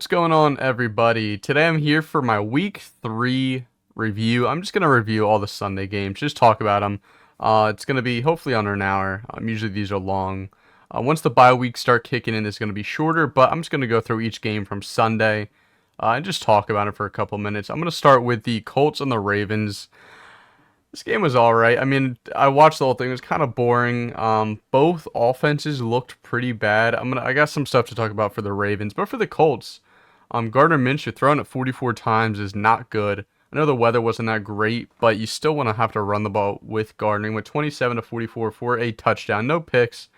What's going on, everybody? Today I'm here for my week 3 review. I'm just going to review all the Sunday games, just talk about them. It's going to be hopefully under an hour. Usually these are long. Once the bye weeks start kicking in, it's going to be shorter, but I'm just going to go through each game from Sunday and just talk about it for a couple minutes. I'm going to start with the Colts and the Ravens. This game was all right. I mean, I watched the whole thing. It was kind of boring. Both offenses looked pretty bad. I got some stuff to talk about for the Ravens, but for the Colts, Gardner Minshew throwing it 44 times is not good. I know the weather wasn't that great, but you still want to have to run the ball with Gardner. With 27 to 44 for a touchdown, no picks.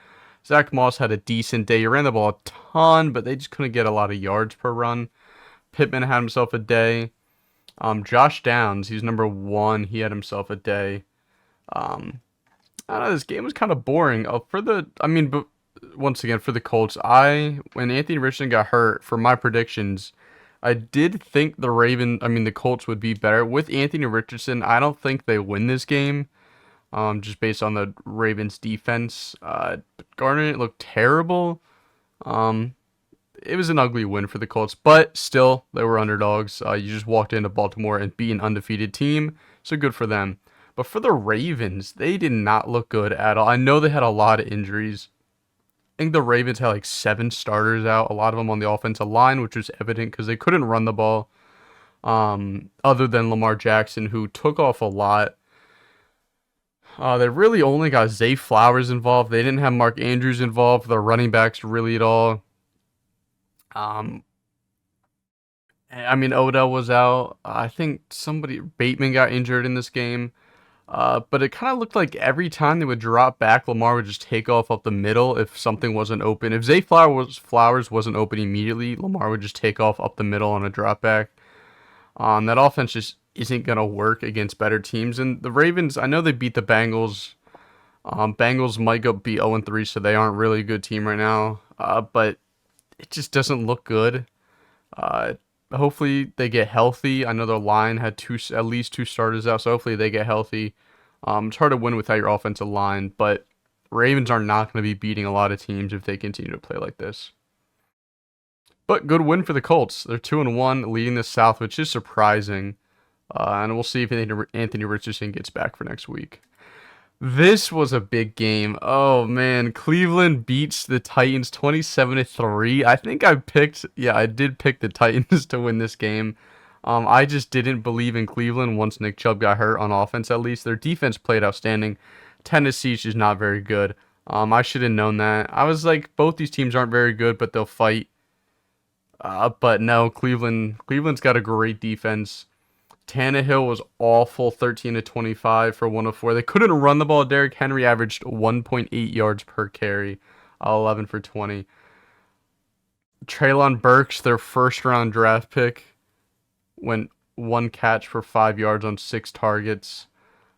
Zach Moss had a decent day. He ran the ball a ton, but they just couldn't get a lot of yards per run. Pittman had himself a day. Josh Downs, he's number 1. He had himself a day. I don't know, this game was kind of boring. But once again, for the Colts, when Anthony Richardson got hurt, for my predictions, I did think the Colts would be better. With Anthony Richardson, I don't think they win this game, just based on the Ravens defense. Gardner looked terrible. It was an ugly win for the Colts, but still, they were underdogs. You just walked into Baltimore and beat an undefeated team, so good for them. But for the Ravens, they did not look good at all. I know they had a lot of injuries. I think the Ravens had like 7 starters out, a lot of them on the offensive line, which was evident because they couldn't run the ball, other than Lamar Jackson, who took off a lot. They really only got Zay Flowers involved. They didn't have Mark Andrews involved, the running backs really at all. Odell was out. I think Bateman got injured in this game. But it kind of looked like every time they would drop back, Lamar would just take off up the middle if something wasn't open. If Flowers wasn't open immediately, Lamar would just take off up the middle on a drop back. That offense just isn't going to work against better teams. And the Ravens, I know they beat the Bengals. Bengals might be 0-3, so they aren't really a good team right now. But it just doesn't look good. Hopefully they get healthy. I know their line had at least 2 starters out, so hopefully they get healthy. It's hard to win without your offensive line, but Ravens are not going to be beating a lot of teams if they continue to play like this. But good win for the Colts. They're 2-1, leading the South, which is surprising. And we'll see if Anthony Richardson gets back for next week. This was a big game. Oh man, Cleveland beats the Titans 27-3. I did pick the Titans to win this game. I just didn't believe in Cleveland once Nick Chubb got hurt on offense at least. Their defense played outstanding. Tennessee's just not very good. I should have known that. I was like, both these teams aren't very good, but they'll fight. But no, Cleveland's got a great defense. Tannehill was awful, 13-25 for 104. They couldn't run the ball. Derrick Henry averaged 1.8 yards per carry, 11 for 20. Treylon Burks, their first-round draft pick, went 1 catch for 5 yards on 6 targets.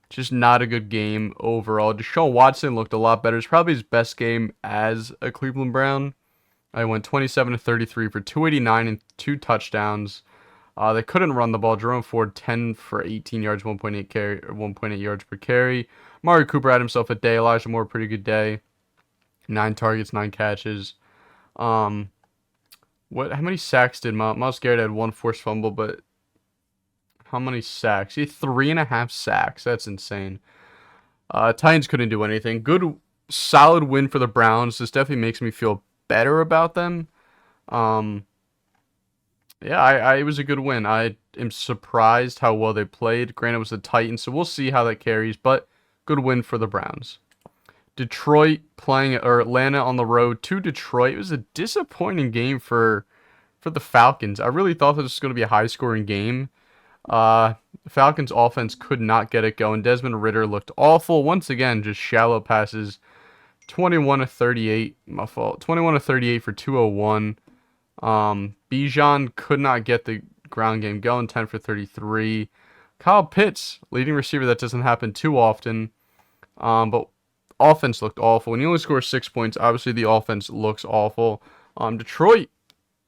Just not a good game overall. Deshaun Watson looked a lot better. It's probably his best game as a Cleveland Brown. I went 27-33 for 289 and 2 touchdowns. They couldn't run the ball. Jerome Ford, 10 for 18 yards, 1.8 yards per carry. Amari Cooper had himself a day. Elijah Moore, pretty good day. 9 targets, 9 catches. How many sacks did Myles Garrett had? 1 forced fumble, but how many sacks? He had 3.5 sacks. That's insane. Titans couldn't do anything. Good, solid win for the Browns. This definitely makes me feel better about them. Yeah, it was a good win. I am surprised how well they played. Granted, it was the Titans, so we'll see how that carries, but good win for the Browns. Detroit Atlanta on the road to Detroit. It was a disappointing game for the Falcons. I really thought this was going to be a high-scoring game. The Falcons' offense could not get it going. Desmond Ridder looked awful. Once again, just shallow passes. 21-38, my fault. 21-38 for 201. Bijan could not get the ground game going, 10 for 33. Kyle Pitts, leading receiver, that doesn't happen too often. But offense looked awful. When you only score 6 points, obviously the offense looks awful. Detroit,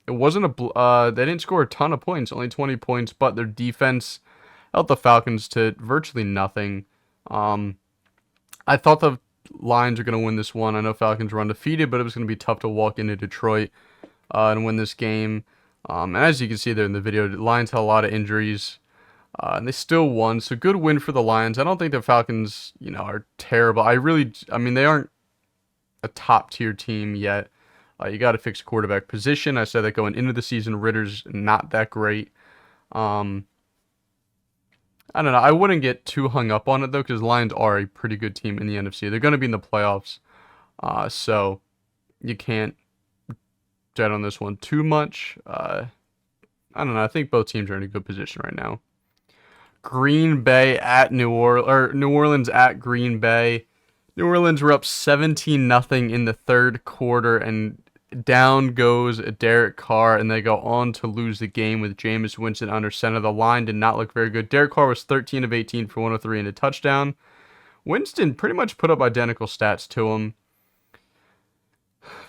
they didn't score a ton of points, only 20 points, but their defense held the Falcons to virtually nothing. I thought the Lions are going to win this one. I know Falcons were undefeated, but it was going to be tough to walk into Detroit and win this game. And as you can see there in the video, the Lions had a lot of injuries, and they still won. So good win for the Lions. I don't think the Falcons, are terrible. I mean, they aren't a top tier team yet. You got to fix quarterback position. I said that going into the season, Ritter's not that great. Um, I don't know. I wouldn't get too hung up on it though, because Lions are a pretty good team in the NFC. They're going to be in the playoffs, so you can't bet on this one too much. I don't know. I think both teams are in a good position right now. Green Bay at New Orleans, or New Orleans at Green Bay. New Orleans were up 17-0 in the third quarter, and down goes Derek Carr, and they go on to lose the game with Jameis Winston under center. The line did not look very good. Derek Carr was 13 of 18 for 103 and a touchdown. Winston pretty much put up identical stats to him.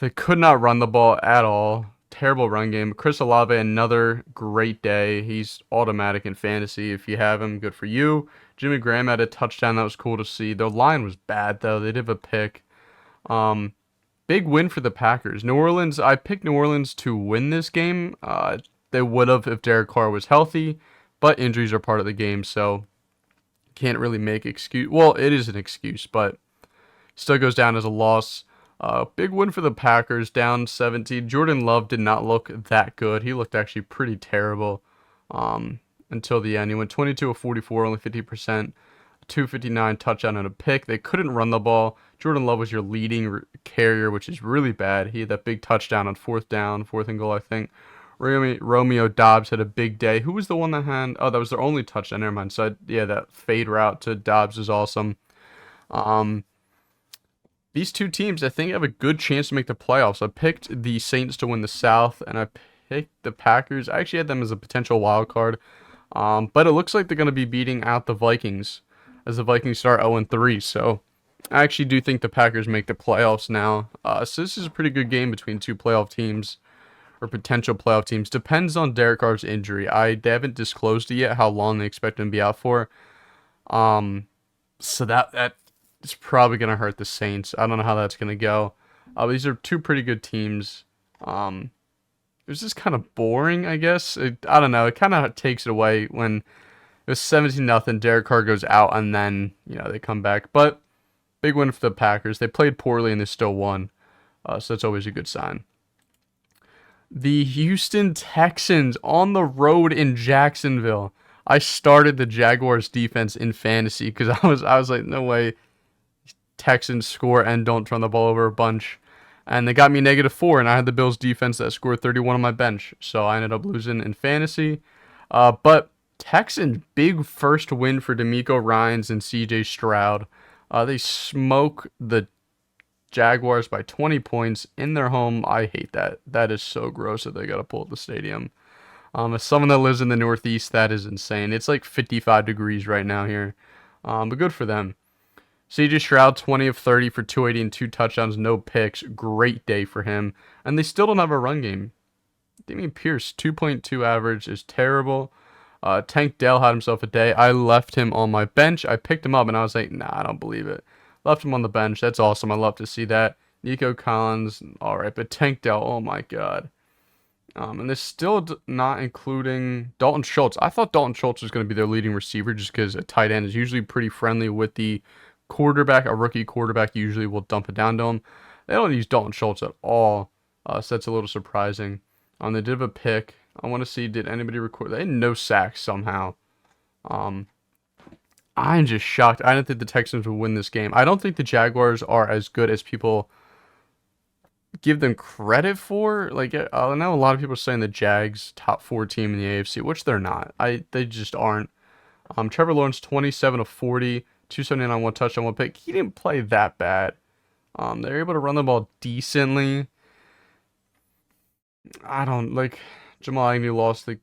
They could not run the ball at all. Terrible run game. Chris Olave, another great day. He's automatic in fantasy. If you have him, good for you. Jimmy Graham had a touchdown. That was cool to see. The line was bad, though. They did have a pick. Big win for the Packers. New Orleans, I picked New Orleans to win this game. They would have if Derek Carr was healthy, but injuries are part of the game, so can't really make excuse. Well, it is an excuse, but still goes down as a loss. Big win for the Packers, down 17. Jordan Love did not look that good. He looked actually pretty terrible until the end. He went 22 of 44, only 50%. 259 touchdown and a pick. They couldn't run the ball. Jordan Love was your leading carrier, which is really bad. He had that big touchdown on fourth and goal, I think. Romeo Doubs had a big day. Who was the one that had? Oh, that was their only touchdown. Never mind. So, yeah, that fade route to Doubs is awesome. These two teams, I think, have a good chance to make the playoffs. I picked the Saints to win the South, and I picked the Packers. I actually had them as a potential wild card. But it looks like they're going to be beating out the Vikings, as the Vikings start 0-3. So I actually do think the Packers make the playoffs now. So this is a pretty good game between two playoff teams, or potential playoff teams. Depends on Derek Carr's injury. They haven't disclosed it yet how long they expect him to be out for. So that is probably going to hurt the Saints. I don't know how that's going to go. These are two pretty good teams. It was just kind of boring, I guess. I don't know. It kind of takes it away when it was 17-0. Derek Carr goes out, and then they come back. But big win for the Packers. They played poorly, and they still won. So that's always a good sign. The Houston Texans on the road in Jacksonville. I started the Jaguars defense in fantasy because I was like, no way. Texans score and don't turn the ball over a bunch. And they got me -4, and I had the Bills defense that scored 31 on my bench. So I ended up losing in fantasy. But Texans, big first win for D'Amico Ryans and CJ Stroud. They smoke the Jaguars by 20 points in their home. I hate that. That is so gross that they got to pull at the stadium. As someone that lives in the Northeast, that is insane. It's like 55 degrees right now here. But good for them. CJ Stroud, 20 of 30 for 280 and 2 touchdowns, no picks. Great day for him. And they still don't have a run game. Dameon Pierce, 2.2 average is terrible. Tank Dell had himself a day. I left him on my bench. I picked him up, and I was like, nah, I don't believe it. Left him on the bench. That's awesome. I love to see that. Nico Collins, all right. But Tank Dell, oh, my God. And they're still not including Dalton Schultz. I thought Dalton Schultz was going to be their leading receiver just because a tight end is usually pretty friendly with the quarterback. A rookie quarterback usually will dump it down to him. They don't use Dalton Schultz at all, so that's a little surprising. They did have a pick. I want to see, did anybody record? They had no sacks somehow. I'm just shocked. I didn't think the Texans would win this game. I don't think the Jaguars are as good as people give them credit for. Like, I know a lot of people are saying the Jags top 4 team in the AFC, which they're not. They just aren't. Trevor Lawrence, 27 of 40. 279, 1 touchdown, 1 pick. He didn't play that bad. They're able to run the ball decently. I don't like Jamal Agnew lost the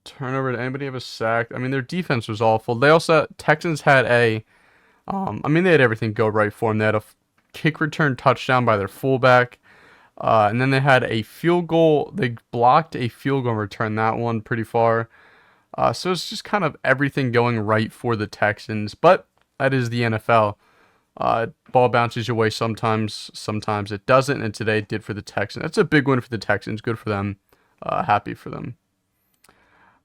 turnover. Did anybody have a sack? I mean, their defense was awful. They also Texans had they had everything go right for them. They had a kick return touchdown by their fullback. And then they had a field goal. They blocked a field goal and returned that one pretty far. So it's just kind of everything going right for the Texans. But that is the NFL. Ball bounces your way sometimes it doesn't, and today it did for the Texans. That's a big win for the Texans. Good for them. Happy for them.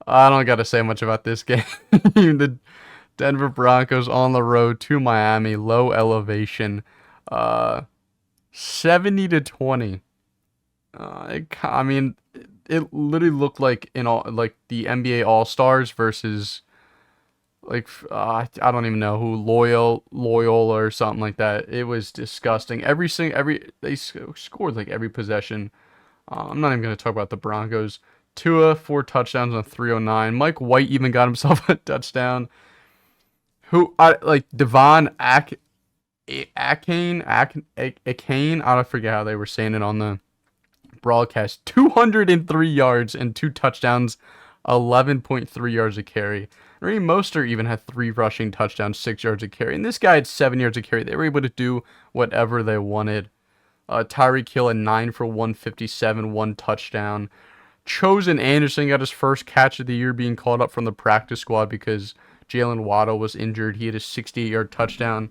I don't got to say much about this game. The Denver Broncos on the road to Miami, low elevation, uh, 70-20. I mean, it literally looked like in all like the NBA All Stars versus like I don't even know who Loyal or something like that. It was disgusting. Every they scored like every possession. I'm not even gonna talk about the Broncos. Tua 4 touchdowns on 309. Mike White even got himself a touchdown. Who I like Devon Akane. I don't forget how they were saying it on the broadcast. 203 yards and 2 touchdowns, 11.3 yards a carry. Raheem Mostert even had 3 rushing touchdowns, 6 yards a carry. And this guy had 7 yards a carry. They were able to do whatever they wanted. Tyreek Hill had 9 for 157, 1 touchdown. Chosen Anderson got his first catch of the year being called up from the practice squad because Jalen Waddle was injured. He had a 68-yard touchdown.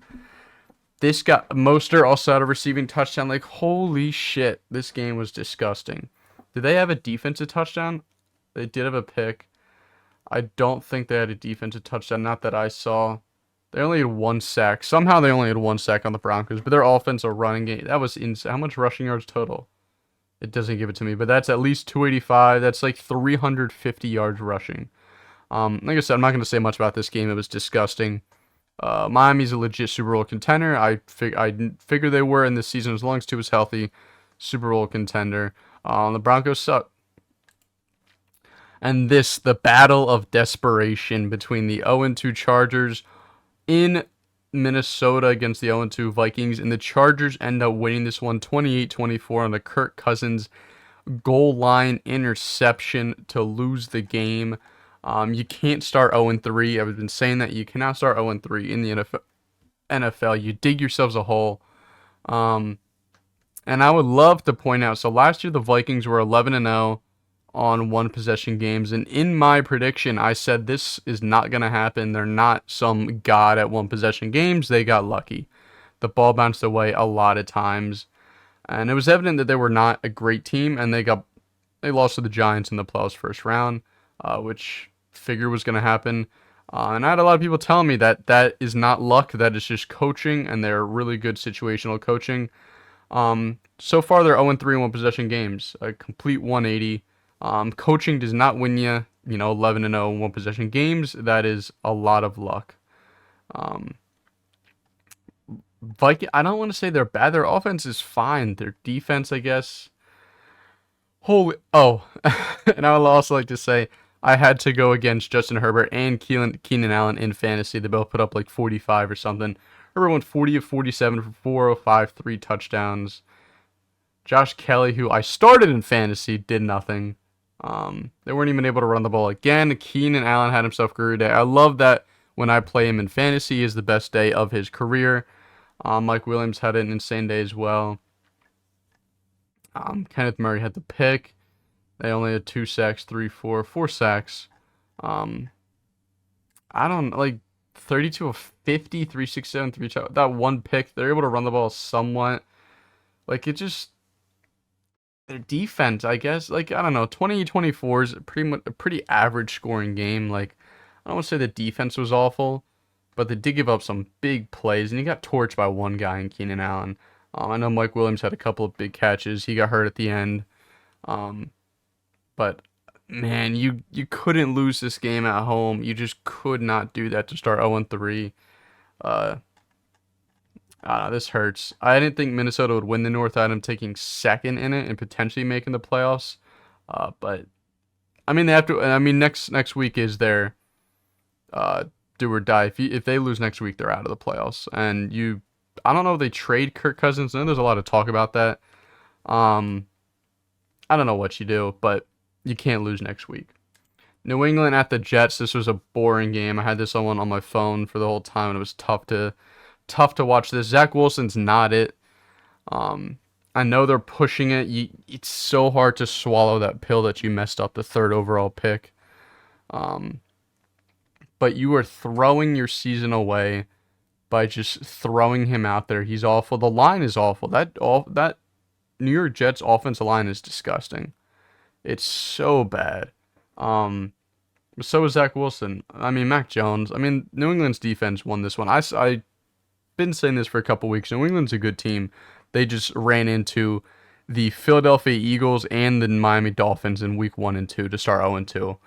This guy, Mostert, also had a receiving touchdown. Like, holy shit, this game was disgusting. Did they have a defensive touchdown? They did have a pick. I don't think they had a defensive touchdown, not that I saw. They only had 1 sack. Somehow they only had 1 sack on the Broncos, but their offensive running game, that was insane. How much rushing yards total? It doesn't give it to me, but that's at least 285. That's like 350 yards rushing. Like I said, I'm not going to say much about this game. It was disgusting. Miami's a legit Super Bowl contender. I figure they were in this season as long as Tua was healthy. Super Bowl contender. The Broncos suck. And the battle of desperation between the 0-2 Chargers in Minnesota against the 0-2 Vikings, and the Chargers end up winning this one 28-24 on a Kirk Cousins goal line interception to lose the game. You can't start 0-3. I've been saying that you cannot start 0-3 in the NFL. You dig yourselves a hole. And I would love to point out, so last year the Vikings were 11-0 on one possession games, and in my prediction I said this is not going to happen. They're not some god at one possession games. They got lucky. The ball bounced away a lot of times, and it was evident that they were not a great team, and they lost to the Giants in the playoffs first round, which figure was going to happen. And I had a lot of people telling me that that is not luck, that is just coaching, and they're really good situational coaching. So far they're 0-3 in one possession games, a complete 180. Coaching does not win you, 11-0 one possession games. That is a lot of luck. I don't want to say they're bad. Their offense is fine. Their defense, I guess. And I would also like to say I had to go against Justin Herbert and Keenan Allen in fantasy. They both put up like 45 or something. Herbert went 40 of 47 for 405, 3 touchdowns. Josh Kelly, who I started in fantasy, did nothing. They weren't even able to run the ball again. Keenan Allen had himself a career day. I love that when I play him in fantasy is the best day of his career. Mike Williams had an insane day as well. Kenneth Murray had the pick. They only had 2 sacks, 4 sacks. I don't like 32 of 50, 367, 3 that one pick. They're able to run the ball somewhat. Like it just their defense, I guess. Like I don't know, 20-24 is a pretty average scoring game. Like I don't want to say the defense was awful, but they did give up some big plays, and he got torched by one guy in Keenan Allen. I know Mike Williams had a couple of big catches. He got hurt at the end. But man, you couldn't lose this game at home. You just could not do that to start 0-3. This hurts. I didn't think Minnesota would win the North. I had them taking second in it and potentially making the playoffs. But I mean, they have to. I mean, next week is their do or die. If they lose next week, they're out of the playoffs. And I don't know if they trade Kirk Cousins. I know there's a lot of talk about that. I don't know what you do, but you can't lose next week. New England at the Jets. This was a boring game. I had this on my phone for the whole time, and it was tough to watch this. Zach Wilson's not it. I know they're pushing it. It's so hard to swallow that pill that you messed up the 3rd overall pick. But you are throwing your season away by just throwing him out there. He's awful. The line is awful. That New York Jets offensive line is disgusting. It's so bad. Um, so is Zach Wilson. I mean, Mac Jones. I mean, New England's defense won this one. I've been saying this for a couple weeks. New England's a good team. They just ran into the Philadelphia Eagles and the Miami Dolphins in week 1 and 2 to start 0 and 2.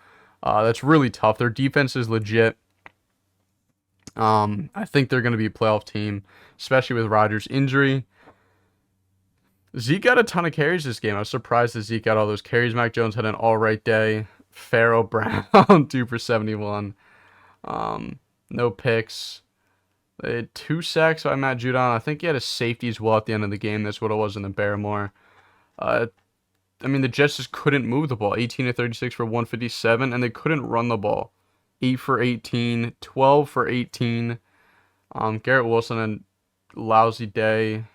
That's really tough. Their defense is legit. I think they're going to be a playoff team, especially with Rodgers' injury. Zeke got a ton of carries this game. I was surprised that Zeke got all those carries. Mac Jones had an all right day. Pharaoh Brown, 2 for 71. No picks. They had 2 sacks by Matt Judon. I think he had a safety as well at the end of the game. That's what it was in the Barrymore. Uh, I mean, the Jets just couldn't move the ball. 18 to 36 for 157, and they couldn't run the ball. 8 for 18, 12 for 18. Garrett Wilson had a lousy day.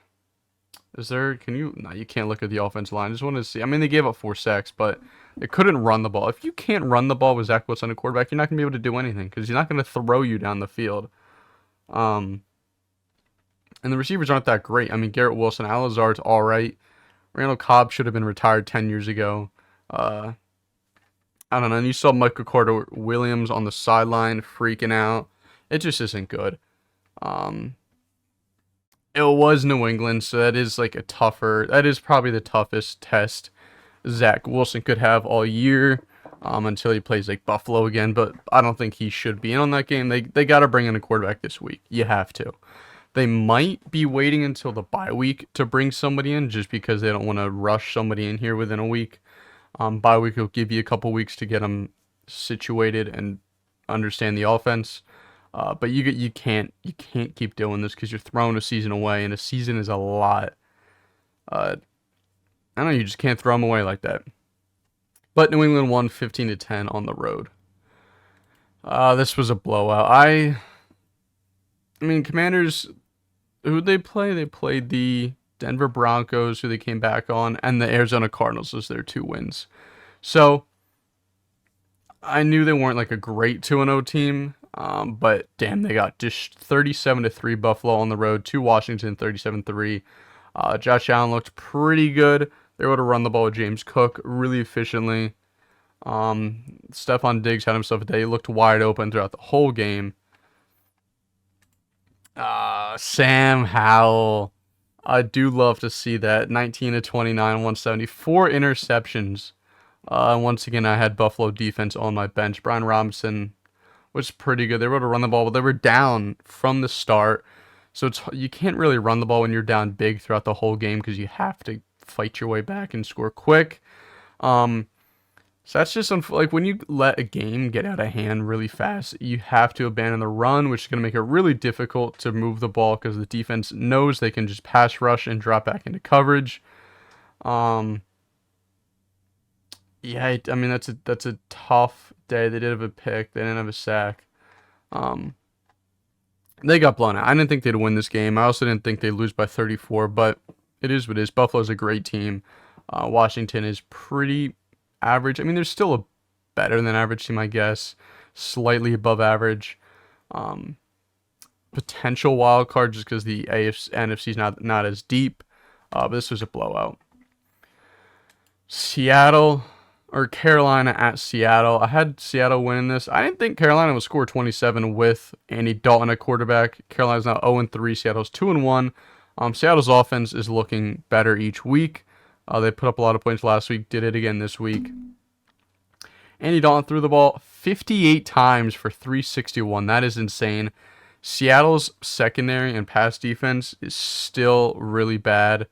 Is there, can you, no, you can't look at the offensive line. I just wanted to see. I mean, they gave up 4 sacks, but they couldn't run the ball. If you can't run the ball with Zach Wilson, a quarterback, you're not going to be able to do anything because he's not going to throw you down the field. Um, and the receivers aren't that great. I mean, Garrett Wilson, Al Lazard's all right. Randall Cobb should have been retired 10 years ago. I don't know. And you saw Michael Carter Williams on the sideline freaking out. It just isn't good. Um, it was New England, so that is like that is probably the toughest test Zach Wilson could have all year, until he plays like Buffalo again. But I don't think he should be in on that game. They got to bring in a quarterback this week. You have to. They might be waiting until the bye week to bring somebody in just because they don't want to rush somebody in here within a week. Bye week will give you a couple weeks to get them situated and understand the offense. But you can't keep doing this because you're throwing a season away, and a season is a lot. I don't know, you just can't throw them away like that. But New England won 15 to 10 on the road. This was a blowout. I mean, Commanders, who'd they play? They played the Denver Broncos, who they came back on, and the Arizona Cardinals as their 2 wins. So I knew they weren't like a great 2-0 team, but damn, they got just 37 to 3 Buffalo on the road to Washington, 37-3. Josh Allen looked pretty good. They were able to run the ball with James Cook really efficiently. Stephon Diggs had himself a day. He looked wide open throughout the whole game. Sam Howell. I do love to see that. 19 to 29, 174 interceptions. Once again, I had Buffalo defense on my bench. Brian Robinson was pretty good. They were able to run the ball, but they were down from the start. So you can't really run the ball when you're down big throughout the whole game because you have to fight your way back and score quick. So that's just like when you let a game get out of hand really fast, you have to abandon the run, which is going to make it really difficult to move the ball because the defense knows they can just pass rush and drop back into coverage. Yeah, I mean that's a tough day. They did have a pick. They didn't have a sack. They got blown out. I didn't think they'd win this game. I also didn't think they'd lose by 34, but it is what it is. Buffalo's a great team. Washington is pretty average. I mean, they're still a better than average team, I guess. Slightly above average. Potential wild card just because the NFC is not as deep. But this was a blowout. Carolina at Seattle. I had Seattle winning this. I didn't think Carolina would score 27 with Andy Dalton at quarterback. Carolina's now 0-3. Seattle's 2-1. Seattle's offense is looking better each week. They put up a lot of points last week. Did it again this week. Andy Dalton threw the ball 58 times for 361. That is insane. Seattle's secondary and pass defense is still really bad.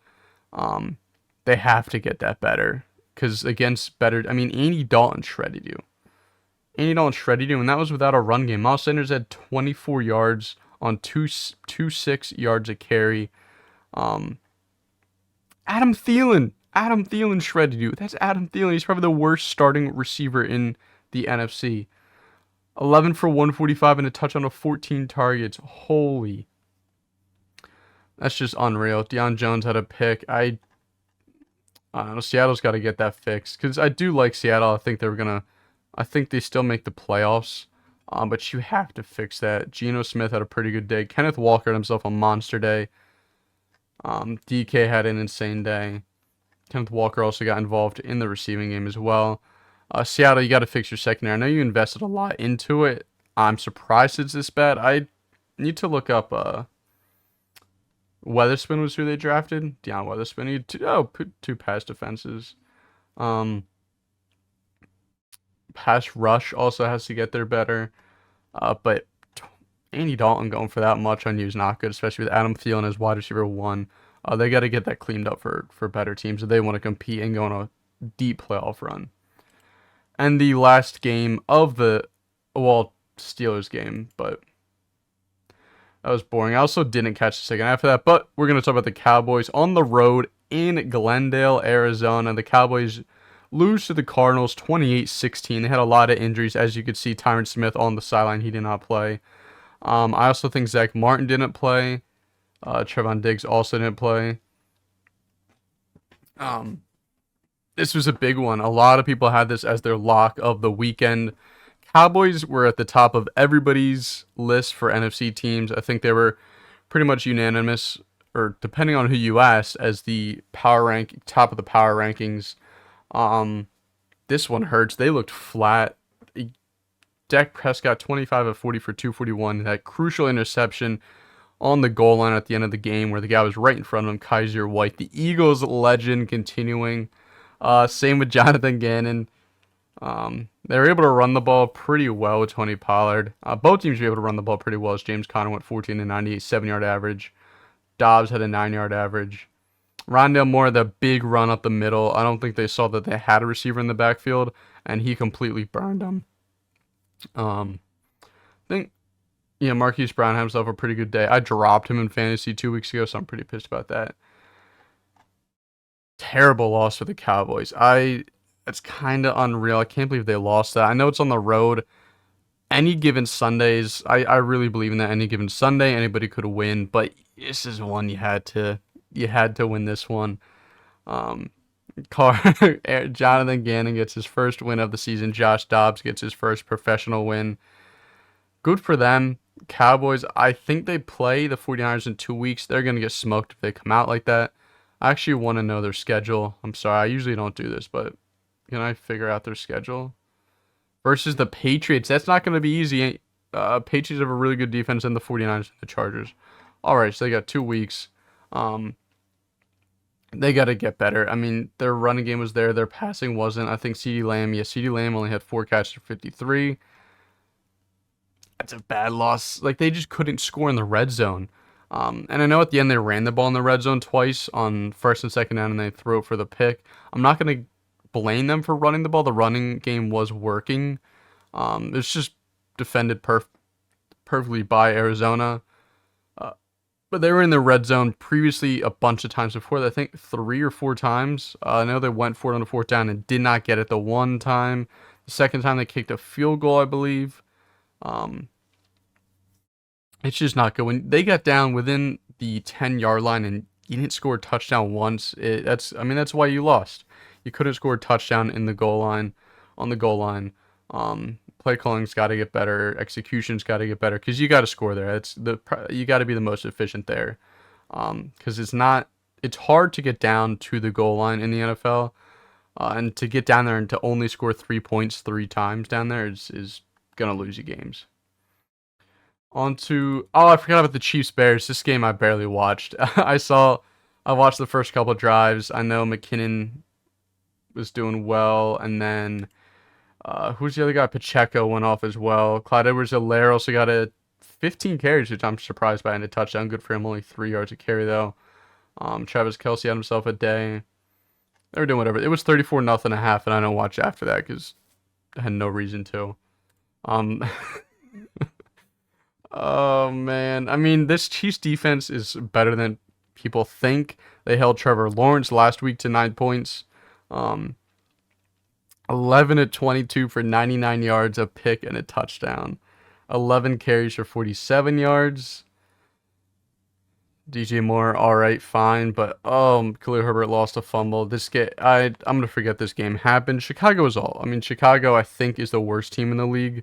They have to get that better. Because against better, I mean, Andy Dalton shredded you. And that was without a run game. Miles Sanders had 24 yards on 6 yards a carry. Adam Thielen shredded you. That's Adam Thielen. He's probably the worst starting receiver in the NFC. 11 for 145 and a touchdown of 14 targets. Holy. That's just unreal. Deion Jones had a pick. I don't know. Seattle's got to get that fixed. Because I do like Seattle. I think they still make the playoffs. But you have to fix that. Geno Smith had a pretty good day. Kenneth Walker had himself a monster day. DK had an insane day. Kenneth Walker also got involved in the receiving game as well. Seattle, you got to fix your secondary. I know you invested a lot into it. I'm surprised it's this bad. I need to look up. Weatherspoon was who they drafted. Deion Weatherspoon. He had two pass defenses. Um, Pass rush also has to get there better. But Andy Dalton going for that much on you is not good, especially with Adam Thielen as wide receiver one. They got to get that cleaned up for better teams if they want to compete and go on a deep playoff run. And the last game of the Steelers game, but that was boring. I also didn't catch the second half of that, but we're going to talk about the Cowboys on the road in Glendale, Arizona. The Cowboys lose to the Cardinals 28-16. They had a lot of injuries. As you could see, Tyron Smith on the sideline, he did not play. I also think Zach Martin didn't play. Trevon Diggs also didn't play. This was a big one. A lot of people had this as their lock of the weekend. Cowboys were at the top of everybody's list for NFC teams. I think they were pretty much unanimous, or depending on who you ask, as the top of the power rankings. This one hurts. They looked flat. Dak Prescott 25 of 40 for 241. That crucial interception on the goal line at the end of the game where the guy was right in front of him, Kaiser White, the Eagles legend, continuing. Same with Jonathan Gannon. They were able to run the ball pretty well with Tony Pollard. Both teams were able to run the ball pretty well as James Conner went 14 to 98, 7-yard average. Dobbs had a 9-yard average. Rondale Moore, the big run up the middle. I don't think they saw that they had a receiver in the backfield, and he completely burned them. I think, Marquise Brown had himself a pretty good day. I dropped him in fantasy 2 weeks ago, so I'm pretty pissed about that. Terrible loss for the Cowboys. It's kind of unreal. I can't believe they lost that. I know it's on the road. Any given Sundays, I really believe in that. Any given Sunday, anybody could win, but this is one you had to win this one. Jonathan Gannon gets his first win of the season. Josh Dobbs gets his first professional win. Good for them. Cowboys, I think they play the 49ers in 2 weeks. They're going to get smoked if they come out like that. I actually want to know their schedule. I'm sorry, I usually don't do this, but can I figure out their schedule? Versus the Patriots. That's not going to be easy. Patriots have a really good defense, and the 49ers and the Chargers. All right, so they got 2 weeks. They got to get better. I mean, their running game was there. Their passing wasn't. I think CeeDee Lamb only had 4 catches for 53. That's a bad loss. Like, they just couldn't score in the red zone. And I know at the end they ran the ball in the red zone twice on first and second down, and they threw it for the pick. I'm not going to blame them for running the ball. The running game was working. It's just defended perfectly by Arizona. But they were in the red zone previously a bunch of times before that. I think 3 or 4 times. I know they went for it on the 4th down and did not get it the one time. The second time they kicked a field goal, I believe. It's just not good. When they got down within the 10-yard line and you didn't score a touchdown once, that's why you lost. You couldn't score a touchdown in the goal line, on the goal line. Play calling's got to get better. Execution's got to get better because you got to score there. You got to be the most efficient there. Because it's hard to get down to the goal line in the NFL, and to get down there and to only score 3 points 3 times down there is gonna lose you games. I forgot about the Chiefs Bears. This game I barely watched. I watched the first couple drives. I know McKinnon was doing well, and then who's the other guy? Pacheco went off as well. Clyde Edwards-Helaire also got 15 carries, which I'm surprised by, and a touchdown. Good for him. Only 3 yards a carry though. Travis Kelce had himself a day. They were doing whatever. It was 34-0 a half, and I don't watch after that because I had no reason to. Oh man, I mean, this Chiefs defense is better than people think. They held Trevor Lawrence last week to 9 points. 11 of 22 for 99 yards, a pick, and a touchdown. 11 carries for 47 yards. DJ Moore, all right, fine, but Khalil Herbert lost a fumble. This game, I'm gonna forget this game happened. Chicago I think is the worst team in the league.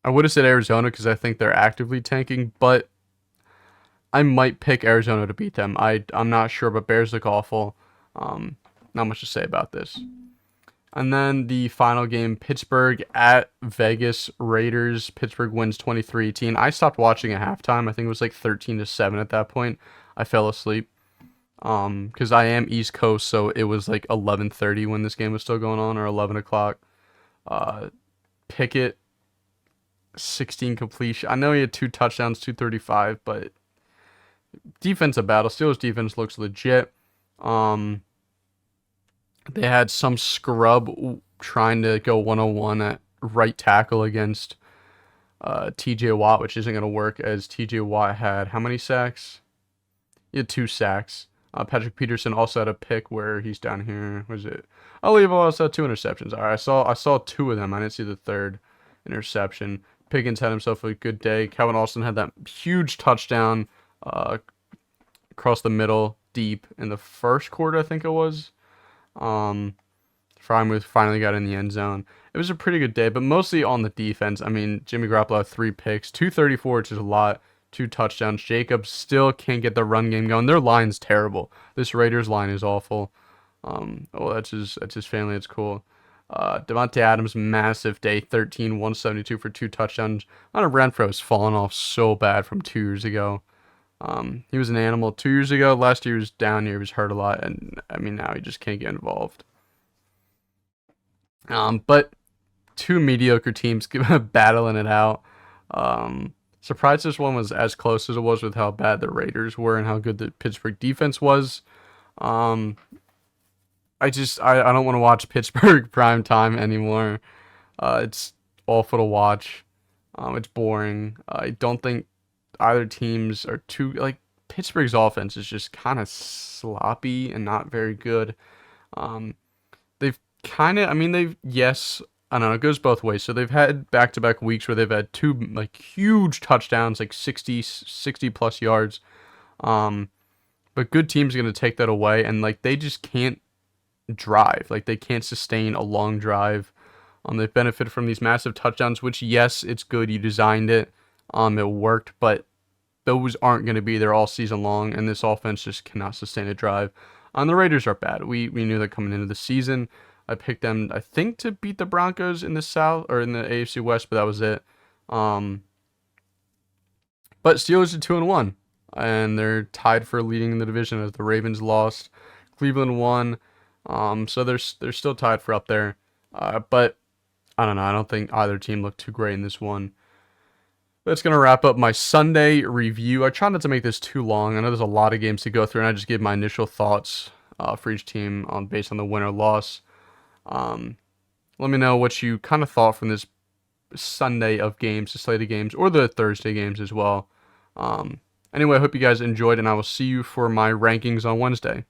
I would have said Arizona because I think they're actively tanking, but I might pick Arizona to beat them. I'm not sure, but Bears look awful. Um, Not much to say about this. And then the final game, Pittsburgh at Vegas Raiders. Pittsburgh wins 23-18. I stopped watching at halftime. I think it was like 13-7 at that point. I fell asleep. Because I am East Coast, so it was like 11:30 when this game was still going on, or 11 o'clock. Uh, Pickett, 16 completion. I know he had 2 touchdowns, 235, but defensive battle. Steelers defense looks legit. Um, they had some scrub trying to go 101 at right tackle against TJ Watt, which isn't going to work, as TJ Watt had how many sacks? He had 2 sacks. Patrick Peterson also had a pick where he's down here. Was it? Oh, he also had 2 interceptions. All right, I saw 2 of them. I didn't see the third interception. Pickens had himself a good day. Calvin Austin had that huge touchdown across the middle, deep in the first quarter, I think it was. Frymuth finally got in the end zone. It was a pretty good day, but mostly on the defense. I mean, Jimmy Garoppolo had 3 picks, 234, which is a lot. 2 touchdowns. Jacobs still can't get the run game going. Their line's terrible. This Raiders line is awful. That's his family. It's cool. Devontae Adams, massive day, 13, 172 for 2 touchdowns. Hunter Renfro's fallen off so bad from 2 years ago. He was an animal 2 years ago. Last year he was down here. He was hurt a lot, and I mean now he just can't get involved. But 2 mediocre teams battling it out. Surprised this one was as close as it was with how bad the Raiders were and how good the Pittsburgh defense was. I don't want to watch Pittsburgh prime time anymore. It's awful to watch. It's boring. I don't think either teams are too, like, Pittsburgh's offense is just kind of sloppy and not very good. They've kind of, I mean, yes, I don't know, it goes both ways. So they've had back-to-back weeks where they've had 2 like huge touchdowns, like 60 plus yards. But good teams are going to take that away, and like they just can't drive. Like they can't sustain a long drive. They've benefited from these massive touchdowns, which, yes, it's good. You designed it. It worked, but those aren't going to be there all season long, and this offense just cannot sustain a drive. The Raiders are bad. We knew that coming into the season. I picked them, I think, to beat the Broncos in the South or in the AFC West, but that was it. But Steelers are 2-1, and they're tied for leading the division as the Ravens lost, Cleveland won. So they're still tied for up there. But I don't know. I don't think either team looked too great in this one. That's going to wrap up my Sunday review. I try not to make this too long. I know there's a lot of games to go through, and I just gave my initial thoughts for each team based on the win or loss. Let me know what you kind of thought from this Sunday of games, the slate of games, or the Thursday games as well. Anyway, I hope you guys enjoyed, and I will see you for my rankings on Wednesday.